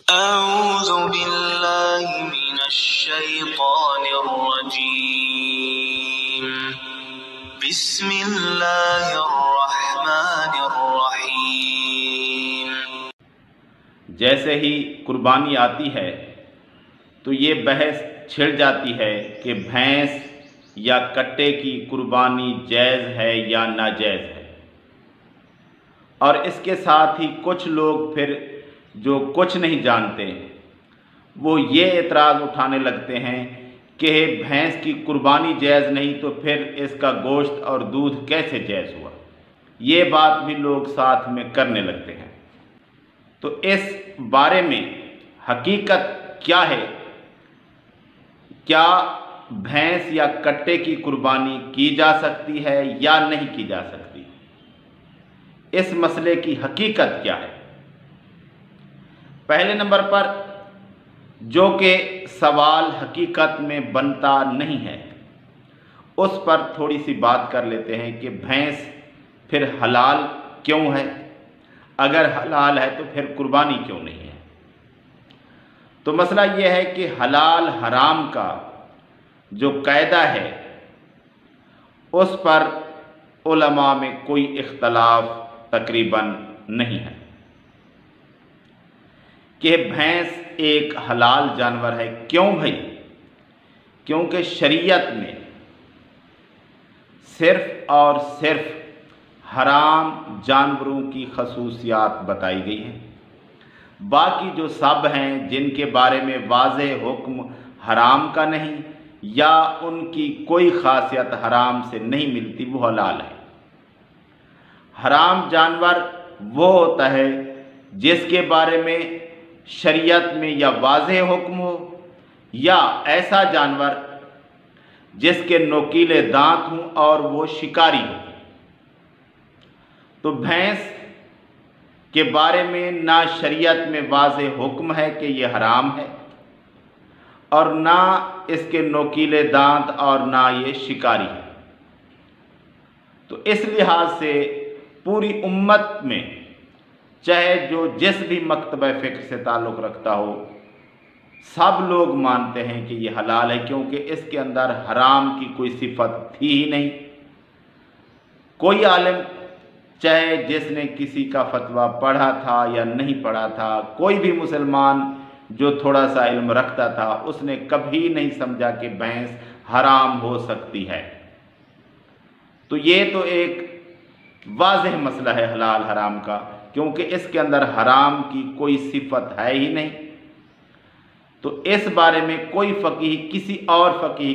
أعوذ بالله من الشيطان الرجيم بسم الله الرحمن الرحیم۔ جیسے ہی قربانی آتی ہے تو یہ بحث چھڑ جاتی ہے کہ بھینس یا کٹے کی قربانی جائز ہے یا ناجائز ہے، اور اس کے ساتھ ہی کچھ لوگ پھر جو کچھ نہیں جانتے وہ یہ اعتراض اٹھانے لگتے ہیں کہ بھینس کی قربانی جائز نہیں تو پھر اس کا گوشت اور دودھ کیسے جائز ہوا۔ یہ بات بھی لوگ ساتھ میں کرنے لگتے ہیں۔ تو اس بارے میں حقیقت کیا ہے؟ کیا بھینس یا کٹے کی قربانی کی جا سکتی ہے یا نہیں کی جا سکتی؟ اس مسئلے کی حقیقت کیا ہے؟ پہلے نمبر پر جو کہ سوال حقیقت میں بنتا نہیں ہے، اس پر تھوڑی سی بات کر لیتے ہیں کہ بھینس پھر حلال کیوں ہے؟ اگر حلال ہے تو پھر قربانی کیوں نہیں ہے؟ تو مسئلہ یہ ہے کہ حلال حرام کا جو قاعدہ ہے اس پر علماء میں کوئی اختلاف تقریباً نہیں ہے کہ بھینس ایک حلال جانور ہے۔ کیوں بھائی؟ کیونکہ شریعت میں صرف اور صرف حرام جانوروں کی خصوصیات بتائی گئی ہیں، باقی جو سب ہیں جن کے بارے میں واضح حکم حرام کا نہیں یا ان کی کوئی خاصیت حرام سے نہیں ملتی وہ حلال ہے۔ حرام جانور وہ ہوتا ہے جس کے بارے میں شریعت میں یا واضح حکم ہو یا ایسا جانور جس کے نوکیلے دانت ہوں اور وہ شکاری ہو۔ تو بھینس کے بارے میں نہ شریعت میں واضح حکم ہے کہ یہ حرام ہے، اور نہ اس کے نوکیلے دانت اور نہ یہ شکاری ہے۔ تو اس لحاظ سے پوری امت میں چاہے جو جس بھی مکتبہ فکر سے تعلق رکھتا ہو، سب لوگ مانتے ہیں کہ یہ حلال ہے، کیونکہ اس کے اندر حرام کی کوئی صفت تھی ہی نہیں۔ کوئی عالم چاہے جس نے کسی کا فتویٰ پڑھا تھا یا نہیں پڑھا تھا، کوئی بھی مسلمان جو تھوڑا سا علم رکھتا تھا، اس نے کبھی نہیں سمجھا کہ بھینس حرام ہو سکتی ہے۔ تو یہ تو ایک واضح مسئلہ ہے حلال حرام کا، کیونکہ اس کے اندر حرام کی کوئی صفت ہے ہی نہیں۔ تو اس بارے میں کوئی فقیہ کسی اور فقیہ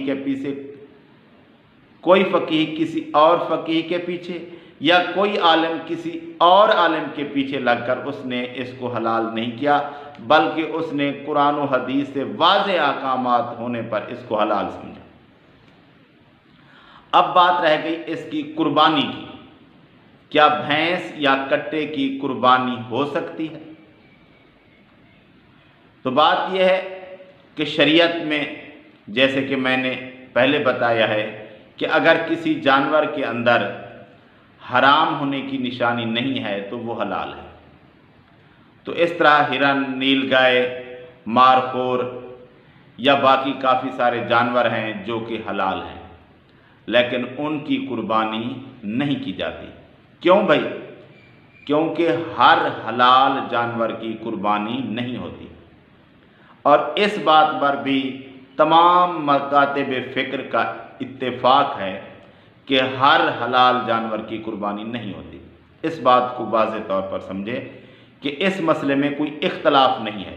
کے پیچھے یا کوئی عالم کسی اور عالم کے پیچھے لگ کر اس نے اس کو حلال نہیں کیا، بلکہ اس نے قرآن و حدیث سے واضح احکامات ہونے پر اس کو حلال سمجھا۔ اب بات رہ گئی اس کی قربانی کی۔ کیا بھینس یا کٹے کی قربانی ہو سکتی ہے؟ تو بات یہ ہے کہ شریعت میں جیسے کہ میں نے پہلے بتایا ہے کہ اگر کسی جانور کے اندر حرام ہونے کی نشانی نہیں ہے تو وہ حلال ہے۔ تو اس طرح ہرن، نیل گائے، مارخور یا باقی کافی سارے جانور ہیں جو کہ حلال ہیں، لیکن ان کی قربانی نہیں کی جاتی۔ کیوں بھائی؟ کیونکہ ہر حلال جانور کی قربانی نہیں ہوتی، اور اس بات پر بھی تمام مکاتب فکر کا اتفاق ہے کہ ہر حلال جانور کی قربانی نہیں ہوتی۔ اس بات کو واضح طور پر سمجھے کہ اس مسئلے میں کوئی اختلاف نہیں ہے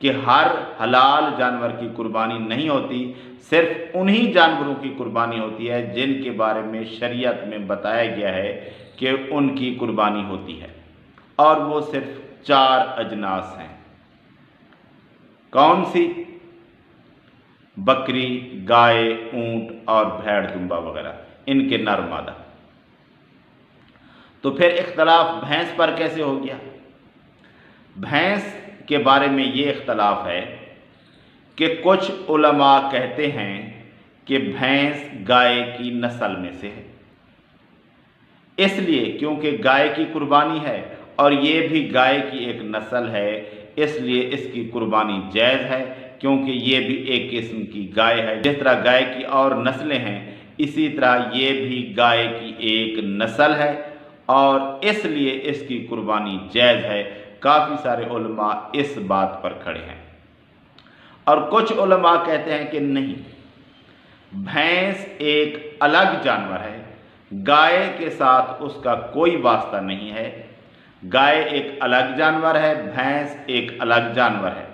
کہ ہر حلال جانور کی قربانی نہیں ہوتی، صرف انہی جانوروں کی قربانی ہوتی ہے جن کے بارے میں شریعت میں بتایا گیا ہے کہ ان کی قربانی ہوتی ہے، اور وہ صرف 4 اجناس ہیں۔ کون سی؟ بکری، گائے، اونٹ اور بھیڑ دمبا وغیرہ، ان کے نر مادہ۔ تو پھر اختلاف بھینس پر کیسے ہو گیا؟ بھینس کے بارے میں یہ اختلاف ہے کہ کچھ علماء کہتے ہیں کہ بھینس گائے کی نسل میں سے ہے، اس لیے کیونکہ گائے کی قربانی ہے اور یہ بھی گائے کی ایک نسل ہے، इसलिए इसकी कुर्बानी जायज़ है, क्योंकि ये भी एक किस्म की गाय है। जिस तरह गाय की और नस्लें हैं, इसी तरह ये भी गाय की एक नस्ल है और इसलिए इसकी कुर्बानी जायज़ है। काफ़ी सारे उलमा इस बात पर खड़े हैं और कुछ उलमा कहते हैं कि नहीं, भैंस एक अलग जानवर है, गाय के साथ उसका कोई वास्ता नहीं है। गाय एक अलग जानवर है, भैंस एक अलग जानवर है।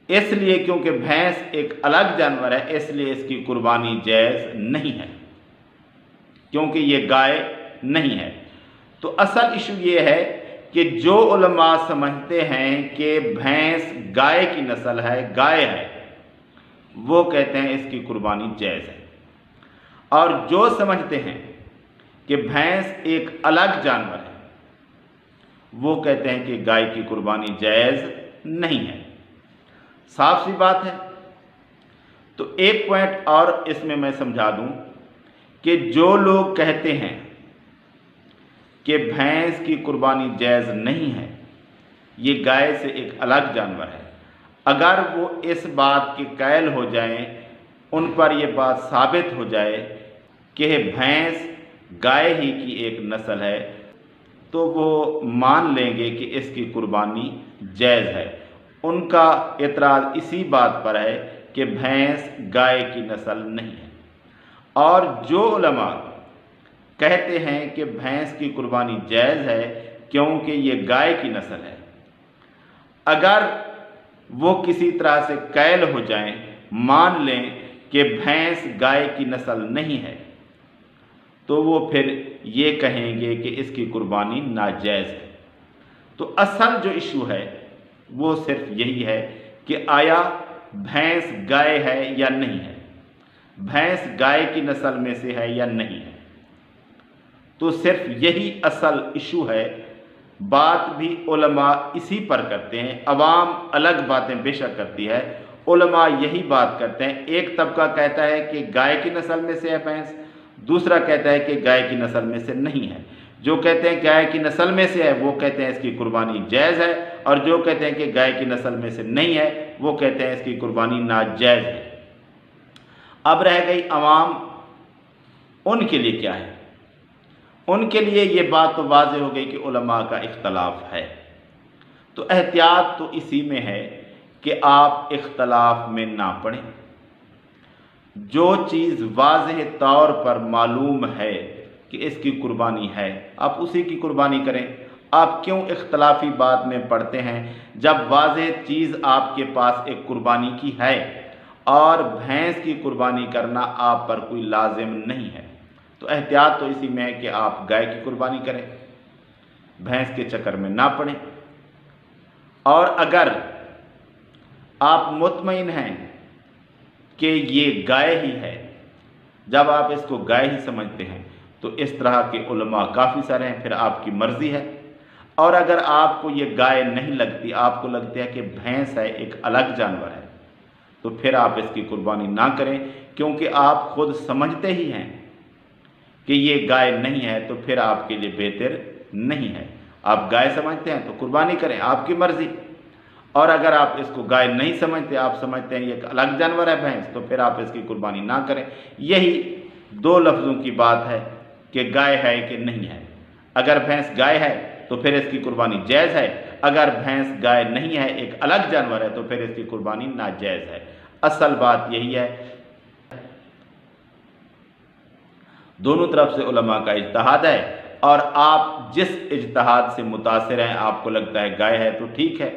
इसलिए क्योंकि भैंस एक अलग जानवर है, इसलिए इसकी कुर्बानी जायज़ नहीं है, क्योंकि ये गाय नहीं है। तो असल इशू ये है कि जो उलमा समझते हैं कि भैंस गाय की नस्ल है, गाय है, वो कहते हैं इसकी कुर्बानी जायज़ है, और जो समझते हैं कि भैंस एक अलग जानवर है, वो कहते हैं कि गाय की कुर्बानी जायज़ नहीं है। साफ सी बात है। तो एक पॉइंट और इसमें मैं समझा दूं कि जो लोग कहते हैं कि भैंस की कुर्बानी जायज़ नहीं है, ये गाय से एक अलग जानवर है, अगर वो इस बात के कायल हो जाएं, उन पर यह बात साबित हो जाए कि भैंस गाय ही की एक नस्ल है, तो वो मान लेंगे कि इसकी कुर्बानी जायज़ है। उनका एतराज़ इसी बात पर है कि भैंस गाय की नस्ल नहीं है। और जो उलमा कहते हैं कि भैंस की कुर्बानी जायज़ है क्योंकि ये गाय की नस्ल है, अगर वो किसी तरह से कायल हो जाएं, मान लें कि भैंस गाय की नस्ल नहीं है, तो वो फिर ये कहेंगे कि इसकी कुर्बानी नाजायज़ है। तो असल जो इशू है वो सिर्फ यही है कि आया भैंस गाय है या नहीं है, भैंस गाय की नस्ल में से है या नहीं है। तो सिर्फ यही असल इशू है। बात भी उलमा इसी पर करते हैं, अवाम अलग बातें बेशक करती है, उलमा यही बात करते हैं। एक तबका कहता है कि गाय की नस्ल में से है भैंस, दूसरा कहता है कि गाय की नस्ल में से नहीं है। जो कहते हैं गाय की नस्ल में से है वो कहते हैं इसकी कुर्बानी जायज़ है, और जो कहते हैं कि गाय की नस्ल में से नहीं है वो कहते हैं इसकी कुर्बानी नाजायज़ है। अब रह गई अवाम, उनके लिए क्या है? उनके लिए ये बात तो वाज़ेह हो गई कि उलमा का इख्तलाफ है। तो एहतियात तो इसी में है कि आप इख्तलाफ में ना पड़ें। जो चीज़ वाज़ेह तौर पर मालूम है कि इसकी कुर्बानी है, आप उसी की कुर्बानी करें। आप क्यों इख्तलाफी बात में पड़ते हैं जब वाज़ेह चीज़ आपके पास एक कुर्बानी की है और भैंस की कुर्बानी करना आप पर कोई लाजिम नहीं है। तो एहतियात तो इसी में है कि आप गाय की कुर्बानी करें, भैंस के चक्कर में ना पड़ें। और अगर आप मुतमईन हैं कि ये गाय ही है, जब आप इसको गाय ही समझते हैं, तो इस तरह के उलमा काफ़ी सारे हैं, फिर आपकी मर्ज़ी है। और अगर आपको ये गाय नहीं लगती, आपको लगता है कि भैंस है, एक अलग जानवर है, तो फिर आप इसकी कुर्बानी ना करें, क्योंकि आप खुद समझते ही हैं कि ये गाय नहीं है, तो फिर आपके लिए बेहतर नहीं है। आप गाय समझते हैं तो कुर्बानी करें, आपकी मर्ज़ी। और अगर आप इसको गाय नहीं समझते, आप समझते हैं ये एक अलग जानवर है भैंस, तो फिर आप इसकी कुर्बानी ना करें। यही दो लफ्ज़ों की बात है कि गाय है कि नहीं है। अगर भैंस गाय है तो फिर इसकी कुर्बानी जायज़ है, अगर भैंस गाय नहीं है, एक अलग जानवर है, तो फिर इसकी कुर्बानी नाजायज़ है। असल बात यही है। दोनों तरफ से उलमा का इज्तिहाद है, और आप जिस इज्तिहाद से मुतासिर हैं, आपको लगता है गाय है तो ठीक है,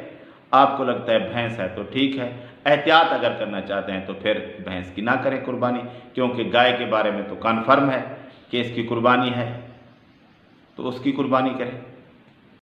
आपको लगता है भैंस है तो ठीक है। एहतियात अगर करना चाहते हैं तो फिर भैंस की ना करें कुर्बानी, क्योंकि गाय के बारे में तो कन्फर्म है कि इसकी कुर्बानी है, तो उसकी कुर्बानी करें।